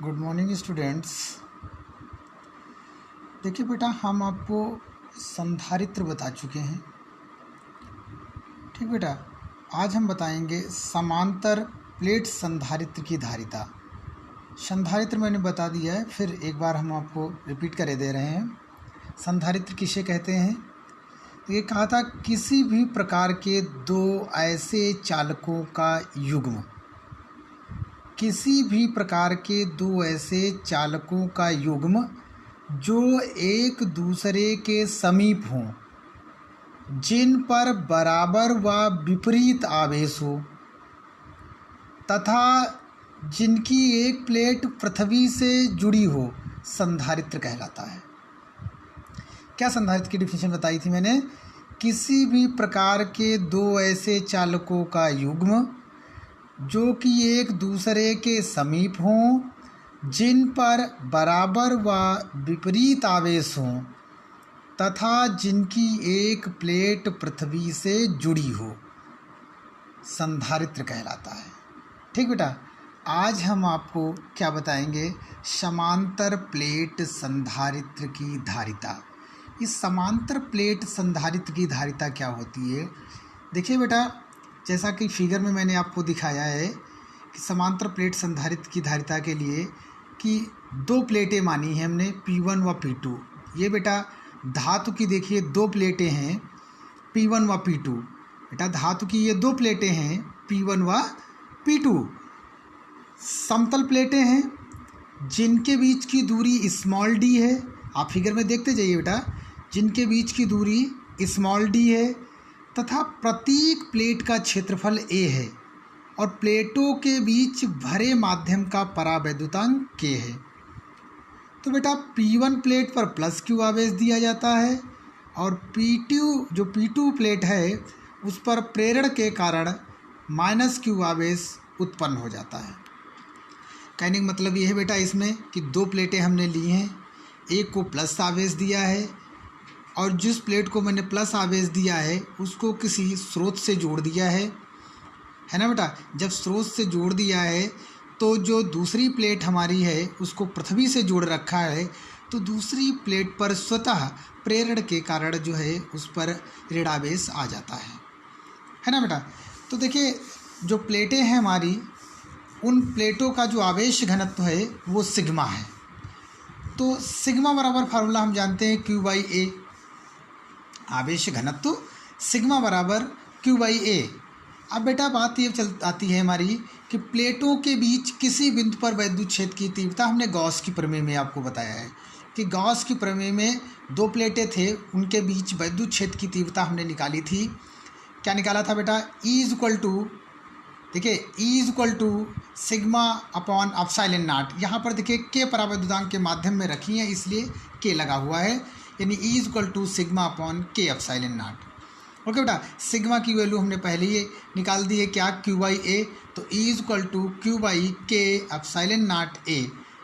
Good morning students. देखिए बेटा, हम आपको संधारित्र बता चुके हैं। ठीक बेटा, आज हम बताएंगे समांतर प्लेट संधारित्र की धारिता। संधारित्र मैंने बता दिया है, फिर एक बार हम आपको रिपीट करे दे रहे हैं। संधारित्र किसे कहते हैं? तो ये कहा था किसी भी प्रकार के दो ऐसे चालकों का युग्म, किसी भी प्रकार के दो ऐसे चालकों का युग्म जो एक दूसरे के समीप हों, जिन पर बराबर व विपरीत आवेश हो तथा जिनकी एक प्लेट पृथ्वी से जुड़ी हो, संधारित्र कहलाता है। क्या संधारित्र की डिफिनेशन बताई थी मैंने? किसी भी प्रकार के दो ऐसे चालकों का युग्म जो कि एक दूसरे के समीप हों, जिन पर बराबर व विपरीत आवेश हों तथा जिनकी एक प्लेट पृथ्वी से जुड़ी हो, संधारित्र कहलाता है। ठीक बेटा, आज हम आपको क्या बताएंगे? समांतर प्लेट संधारित्र की धारिता। इस समांतर प्लेट संधारित्र की धारिता क्या होती है? देखिए बेटा, जैसा कि फिगर में मैंने आपको दिखाया है कि समांतर प्लेट संधारित्र की धारिता के लिए कि दो प्लेटें मानी हैं हमने, P1 व P2। ये बेटा धातु की देखिए दो प्लेटें हैं, P1 व P2। बेटा धातु की ये दो प्लेटें हैं, P1 व P2। समतल प्लेटें हैं जिनके बीच की दूरी स्मॉल d है। आप फिगर में देखते जाइए बेटा, जिनके बीच की दूरी स्मॉल d है तथा प्रत्येक प्लेट का क्षेत्रफल a है और प्लेटों के बीच भरे माध्यम का परावैद्युतांक K है। तो बेटा P1 प्लेट पर प्लस Q आवेश दिया जाता है और P2 प्लेट है उस पर प्रेरण के कारण माइनस Q आवेश उत्पन्न हो जाता है। कहने का मतलब ये है बेटा इसमें कि दो प्लेटें हमने ली हैं, एक को प्लस आवेश दिया है और जिस प्लेट को मैंने प्लस आवेश दिया है उसको किसी स्रोत से जोड़ दिया है ना बेटा। जब स्रोत से जोड़ दिया है तो जो दूसरी प्लेट हमारी है उसको पृथ्वी से जोड़ रखा है, तो दूसरी प्लेट पर स्वतः प्रेरण के कारण जो है उस पर ऋणावेश आ जाता है ना बेटा। तो देखिए जो प्लेटें हैं हमारी, उन प्लेटों का जो आवेश घनत्व है वो सिग्मा है। तो सिग्मा बराबर फार्मूला हम जानते हैं Q/A। आवेश घनत्व सिग्मा बराबर Q/A। अब बेटा बात ये आती है हमारी कि प्लेटों के बीच किसी बिंदु पर वैद्युत क्षेत्र की तीव्रता, हमने गॉस की प्रमेय में आपको बताया है कि गॉस की प्रमेय में दो प्लेटें थे, उनके बीच वैद्युत क्षेत्र की तीव्रता हमने निकाली थी। क्या निकाला था बेटा? देखिए E sigma upon epsilon not. यहाँ पर देखिए K परावैद्युतांक के माध्यम में रखी है इसलिए K लगा हुआ है, यानी E sigma upon K epsilon not. Okay बेटा, सिग्मा की वैल्यू हमने पहले ही निकाल दी है, क्या? Q/A। तो E Q/K epsilon not A,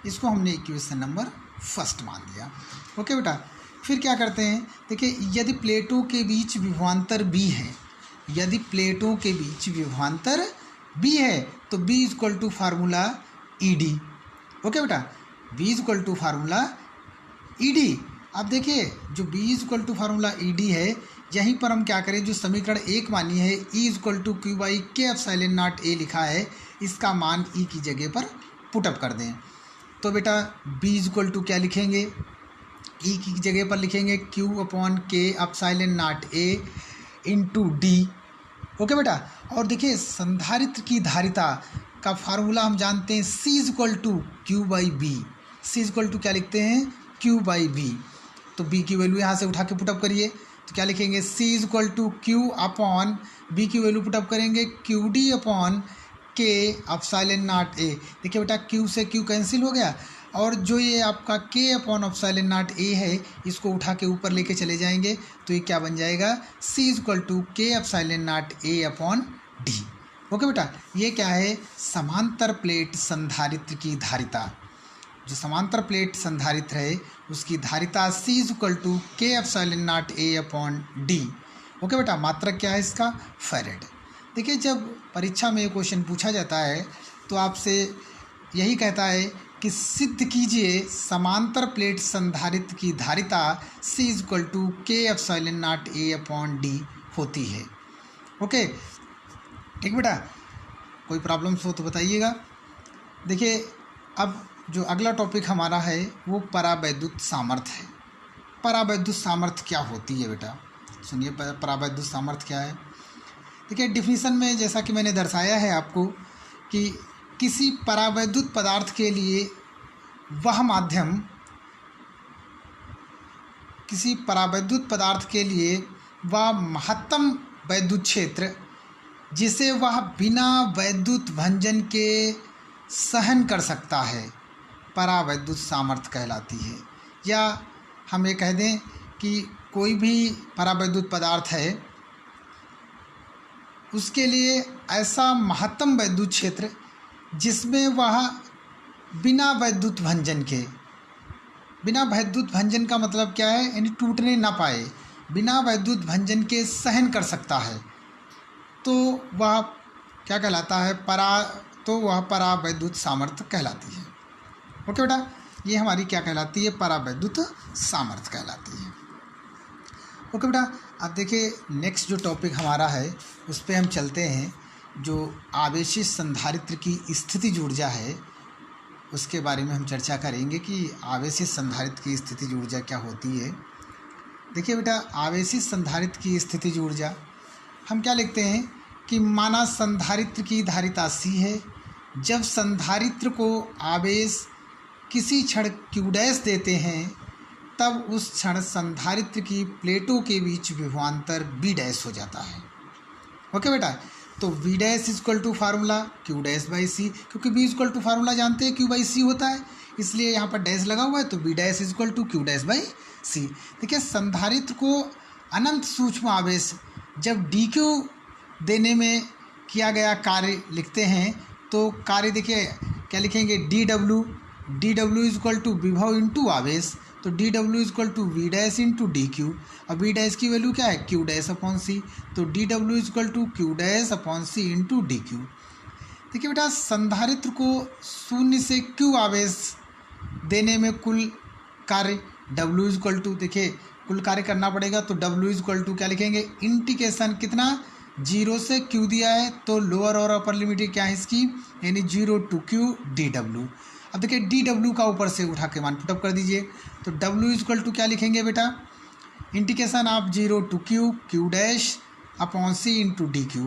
इसको हमने इक्वेशन नंबर फर्स्ट मान लिया। ओके बेटा, फिर क्या करते हैं? देखिए यदि प्लेटों के बीच विभवांतर B है, यदि प्लेटों के बीच विभवांतर B है तो B फार्मूला ED। ओके बेटा, B फार्मूला ED। अब देखिए जो B फार्मूला ED है, यहीं पर हम क्या करें, जो समीकरण एक मानी है E Q/K epsilon not A लिखा है, इसका मान E की जगह पर पुटअप कर दें। तो बेटा B क्या लिखेंगे? E की जगह पर लिखेंगे Q/K epsilon not A into D। Okay बेटा, और देखिए संधारित्र की धारिता का फार्मूला हम जानते हैं C Q/B। C क्या लिखते हैं? Q/B। तो B की वैल्यू यहाँ से उठा के पुटअप करिए, तो क्या लिखेंगे? C Q अपॉन B की वैल्यू पुटअप करेंगे QD upon K epsilon not A। देखिए बेटा Q से Q कैंसिल हो गया और जो ये आपका K upon epsilon not A है, इसको उठा के ऊपर लेके चले जाएंगे तो ये क्या बन जाएगा? C K epsilon not A upon D। Okay बेटा, ये क्या है? समांतर प्लेट संधारित्र की धारिता। जो समांतर प्लेट संधारित्र है उसकी धारिता C K epsilon not A upon D। Okay बेटा, मात्रक क्या है इसका? फैरेड। देखिए जब परीक्षा में ये क्वेश्चन पूछा जाता है तो आपसे यही कहता है कि सिद्ध कीजिए समांतर प्लेट संधारित्र की धारिता C इक्वल टू के epsilon not A upon D होती है। ओके, ठीक बेटा, कोई प्रॉब्लम्स हो तो बताइएगा। देखिए, अब जो अगला टॉपिक हमारा है वो परावैद्युत सामर्थ्य है। परावैद्युत सामर्थ्य क्या होती है बेटा, सुनिए परावैद्युत सामर्थ्य क्या है। देखिए, डिफिनीशन में जैसा कि मैंने दर्शाया है आपको कि किसी परावैद्युत पदार्थ के लिए वह माध्यम, किसी परावैद्युत पदार्थ के लिए वह महत्तम वैद्युत क्षेत्र जिसे वह बिना वैद्युत भंजन के सहन कर सकता है, परावैद्युत सामर्थ्य कहलाती है। या हम ये कह दें कि कोई भी परावैद्युत पदार्थ है, उसके लिए ऐसा महत्तम वैद्युत क्षेत्र जिसमें वह बिना वैद्युत भंजन के, बिना वैद्युत भंजन का मतलब क्या है, यानी टूटने ना पाए, बिना वैद्युत भंजन के सहन कर सकता है, तो वह क्या कहलाता है, तो वह परावैद्युत सामर्थ्य कहलाती है। ओके बेटा, ये हमारी क्या कहलाती है, परावैद्युत सामर्थ्य कहलाती है। ओके बेटा, अब देखिए नेक्स्ट जो टॉपिक हमारा है उस पर हम चलते हैं। जो आवेशित संधारित्र की स्थितिज ऊर्जा है उसके बारे में हम चर्चा करेंगे कि आवेशित संधारित्र की स्थितिज ऊर्जा क्या होती है। देखिए बेटा, आवेशित संधारित्र की स्थितिज ऊर्जा हम क्या लिखते हैं कि माना संधारित्र की धारिता C है। जब संधारित्र को आवेश किसी क्षण Q डैश देते हैं तब उस क्षण संधारित्र की प्लेटों के बीच विभवांतर B डैश हो जाता है। ओके बेटा, तो V dash equal to formula Q dash by C, क्योंकि V इक्वल टू फार्मूला जानते हैं Q बाई C होता है, इसलिए यहाँ पर डैश लगा हुआ है, तो V dash equal to Q dash by C। देखिए, संधारित्र को अनंत सूक्ष्म आवेश जब DQ देने में किया गया कार्य लिखते हैं तो कार्य देखिए क्या लिखेंगे, DW इक्वल टू विभव इंटू आवेश, तो DW equal to V dash into DQ। अब V डैश की वैल्यू क्या है, Q डैश अपॉन C, तो DW equal to Q dash upon C into DQ। देखिए बेटा, संधारित्र को शून्य से Q आवेश देने में कुल कार्य W इक्वल टू, देखिए कुल कार्य करना पड़ेगा, तो W इक्वल टू क्या लिखेंगे, इंटीग्रेशन कितना, 0 से Q दिया है तो लोअर और अपर लिमिट क्या है इसकी, यानी 0 टू Q DW। अब देखिए DW का ऊपर से उठा के मान पुटअप कर दीजिए, तो W इक्वल टू क्या लिखेंगे बेटा, इंटीग्रेशन आप 0 to Q dash upon C into DQ।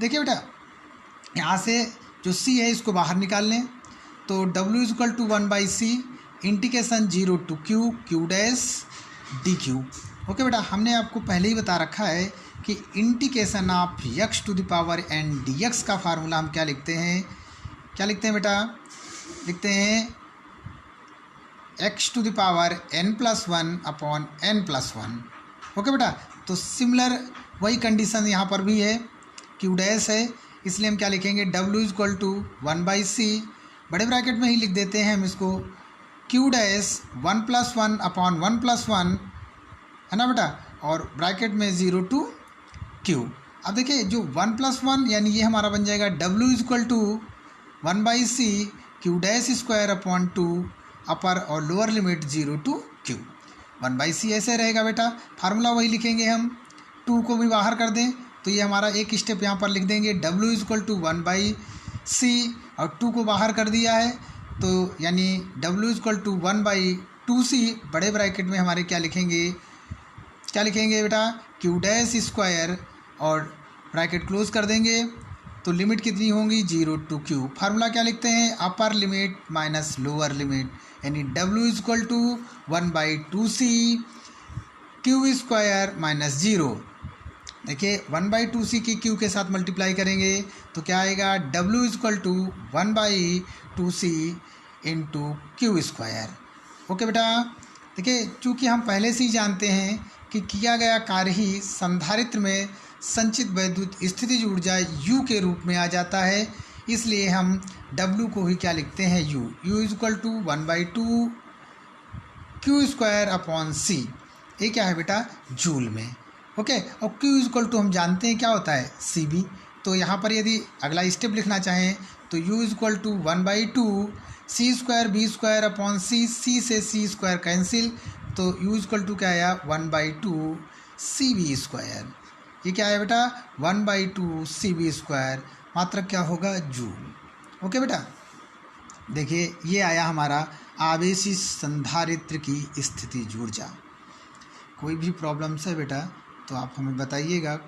देखिए बेटा, यहाँ से जो C है इसको बाहर निकाल लें, तो W equal to 1 by C integration 0 to Q dash DQ। Okay बेटा, हमने आपको पहले ही बता रखा है कि integration of x to the power n dx का फार्मूला हम क्या लिखते हैं, क्या लिखते हैं बेटा, लिखते हैं x to the power n+1 upon n+1। Okay बेटा, तो सिमिलर वही कंडीशन यहाँ पर भी है, Q डैश है, इसलिए हम क्या लिखेंगे, W equal to 1 by C, बड़े ब्रैकेट में ही लिख देते हैं हम इसको, Q डैश 1+1 अपॉन 1+1 है ना बेटा, और ब्रैकेट में 0 टू Q। अब देखिए जो 1+1 यानी ये हमारा बन जाएगा W equal to 1 by C Q dash square upon 2 upper और lower limit 0 to Q। 1 by C ऐसे रहेगा बेटा, फार्मूला वही लिखेंगे हम, 2 को भी बाहर कर दें तो ये हमारा एक स्टेप यहाँ पर लिख देंगे, W equal to 1 by C और 2 को बाहर कर दिया है, तो यानी W equal to 1 by 2C, बड़े ब्रैकेट में हमारे क्या लिखेंगे, क्या लिखेंगे बेटा, Q डैश स्क्वायर और ब्रैकेट क्लोज कर देंगे, तो लिमिट कितनी होंगी, 0 टू Q। फार्मूला क्या लिखते हैं, upper limit minus lower limit, यानी W equal to 1 by 2C Q square minus 0। देखिए 1 बाई 2C की Q के साथ मल्टीप्लाई करेंगे तो क्या आएगा, W equal to 1 by 2C into Q square. Okay बेटा, देखिए चूँकि हम पहले से ही जानते हैं कि किया गया कार्य ही संधारित्र में संचित वैद्युत स्थितिज ऊर्जा U के रूप में आ जाता है, इसलिए हम W को ही क्या लिखते हैं, U equal to 1 by 2 Q square upon C। ये क्या है बेटा, जूल में। ओके, और Q इक्वल टू हम जानते हैं क्या होता है, CB। तो यहाँ पर यदि अगला स्टेप लिखना चाहें तो U equal to 1 by 2 C square B square upon C, C से सी स्क्वायर कैंसिल, तो यू इक्वल टू क्या आया 1/2 सी बी स्क्वायर। ये क्या है बेटा 1/2 सी बी स्क्वायर, मात्रक क्या होगा जूल। ओके बेटा, देखिए ये आया हमारा आवेशी संधारित्र की स्थितिज ऊर्जा। कोई भी प्रॉब्लम्स है बेटा तो आप हमें बताइएगा।